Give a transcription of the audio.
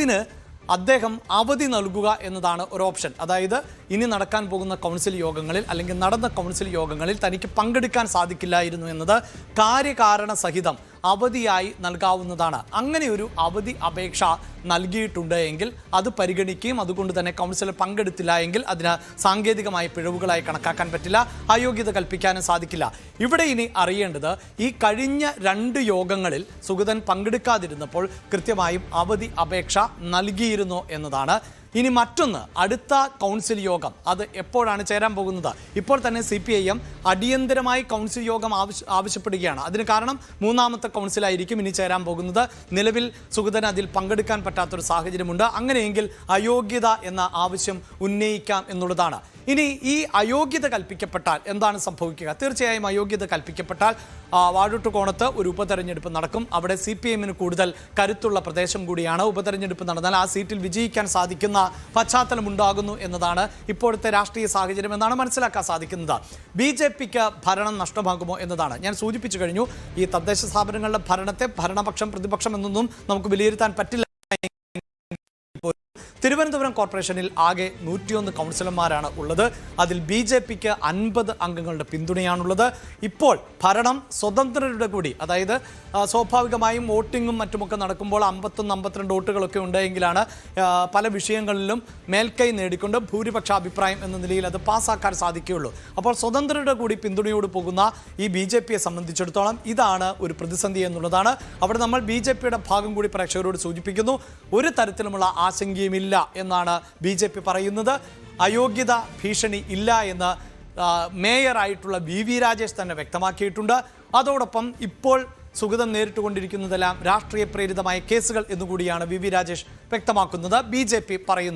അതിന് അദ്ദേഹം അവധി നൽകുക എന്നതാണ് ഒരു ഓപ്ഷൻ. അതായത് ഇനി നടക്കാൻ പോകുന്ന കൗൺസിൽ യോഗങ്ങളിൽ അല്ലെങ്കിൽ നടന്ന കൗൺസിൽ യോഗങ്ങളിൽ തനിക്ക് പങ്കെടുക്കാൻ സാധിക്കില്ലായിരുന്നു എന്നത് കാര്യകാരണ സഹിതം അവധിയായി നൽകാവുന്നതാണ്. അങ്ങനെ ഒരു അവധി അപേക്ഷ നൽകിയിട്ടുണ്ട് എങ്കിൽ അത് പരിഗണിക്കുകയും അതുകൊണ്ട് തന്നെ കൗൺസിലർ പങ്കെടുത്തില്ല എങ്കിൽ അതിന് സാങ്കേതികമായ പിഴവുകളായി കണക്കാക്കാൻ പറ്റില്ല, അയോഗ്യത കൽപ്പിക്കാനും സാധിക്കില്ല. ഇവിടെ ഇനി അറിയേണ്ടത് ഈ കഴിഞ്ഞ 2 യോഗങ്ങളിൽ സുഗതൻ പങ്കെടുക്കാതിരുന്നപ്പോൾ കൃത്യമായും അവധി അപേക്ഷ നൽകിയിരുന്നോ എന്നതാണ്. ഇനി മറ്റൊന്ന്, അടുത്ത കൗൺസിൽ യോഗം അത് എപ്പോഴാണ് ചേരാൻ പോകുന്നത്? ഇപ്പോൾ തന്നെ CPIM അടിയന്തരമായി കൗൺസിൽ യോഗം ആവശ്യപ്പെടുകയാണ്. അതിന് കാരണം 3ാമത്തെ കൗൺസിലായിരിക്കും ഇനി ചേരാൻ പോകുന്നത്. നിലവിൽ സുഗതന് അതിൽ പങ്കെടുക്കാൻ പറ്റാത്തൊരു സാഹചര്യമുണ്ട്. അങ്ങനെയെങ്കിൽ അയോഗ്യത എന്ന ആവശ്യം ഉന്നയിക്കാം എന്നുള്ളതാണ്. ഇനി ഈ അയോഗ്യത കൽപ്പിക്കപ്പെട്ടാൽ എന്താണ് സംഭവിക്കുക? തീർച്ചയായും അയോഗ്യത കൽപ്പിക്കപ്പെട്ടാൽ വാഴൂട്ടുകോണത്ത് ഒരു ഉപതെരഞ്ഞെടുപ്പ് നടക്കും. അവിടെ CPIMന് കൂടുതൽ കരുത്തുള്ള പ്രദേശം കൂടിയാണ്. ഉപതെരഞ്ഞെടുപ്പ് നടന്നാൽ ആ സീറ്റിൽ വിജയിക്കാൻ സാധിക്കുന്ന പശ്ചാത്തലം ഉണ്ടാകുന്നു എന്നതാണ് ഇപ്പോഴത്തെ രാഷ്ട്രീയ സാഹചര്യം എന്നാണ് മനസ്സിലാക്കാൻ സാധിക്കുന്നത്. BJPക്ക് ഭരണം നഷ്ടമാകുമോ എന്നതാണ്. ഞാൻ സൂചിപ്പിച്ചു കഴിഞ്ഞു, ഈ തദ്ദേശ സ്ഥാപനങ്ങളുടെ ഭരണത്തെ ഭരണപക്ഷം പ്രതിപക്ഷം എന്നൊന്നും നമുക്ക് വിലയിരുത്താൻ പറ്റില്ല. തിരുവനന്തപുരം കോർപ്പറേഷനിൽ ആകെ 101 കൗൺസിലർമാരാണ് ഉള്ളത്. അതിൽ BJPക്ക് 50 അംഗങ്ങളുടെ പിന്തുണയാണുള്ളത്. ഇപ്പോൾ ഭരണം സ്വതന്ത്രരുടെ കൂടി, അതായത് സ്വാഭാവികമായും വോട്ടിങ്ങും മറ്റുമൊക്കെ നടക്കുമ്പോൾ 51-52 വോട്ടുകളൊക്കെ ഉണ്ടെങ്കിലാണ് പല വിഷയങ്ങളിലും മേൽക്കൈ നേടിക്കൊണ്ട് ഭൂരിപക്ഷ അഭിപ്രായം എന്ന നിലയിൽ അത് പാസ്സാക്കാൻ സാധിക്കുകയുള്ളൂ. അപ്പോൾ സ്വതന്ത്രരുടെ കൂടി പിന്തുണയോട് പോകുന്ന ഈ BJPയെ സംബന്ധിച്ചിടത്തോളം ഇതാണ് ഒരു പ്രതിസന്ധി എന്നുള്ളതാണ്. അവിടെ നമ്മൾ BJPയുടെ ഭാഗം കൂടി പ്രേക്ഷകരോട് സൂചിപ്പിക്കുന്നു. ഒരു തരത്തിലുമുള്ള ആശങ്കയുമില്ല എന്നാണ് BJP പറയുന്നത്. അയോഗ്യത ഭീഷണി ഇല്ല എന്ന് മേയറായിട്ടുള്ള VV രാജേഷ് തന്നെ വ്യക്തമാക്കിയിട്ടുണ്ട്. അതോടൊപ്പം ഇപ്പോൾ സുഗതൻ നേരിട്ടുകൊണ്ടിരിക്കുന്നതെല്ലാം രാഷ്ട്രീയ പ്രേരിതമായ കേസുകൾ എന്നുകൂടിയാണ് VV രാജേഷ് വ്യക്തമാക്കുന്നത്, BJP പറയുന്നത്.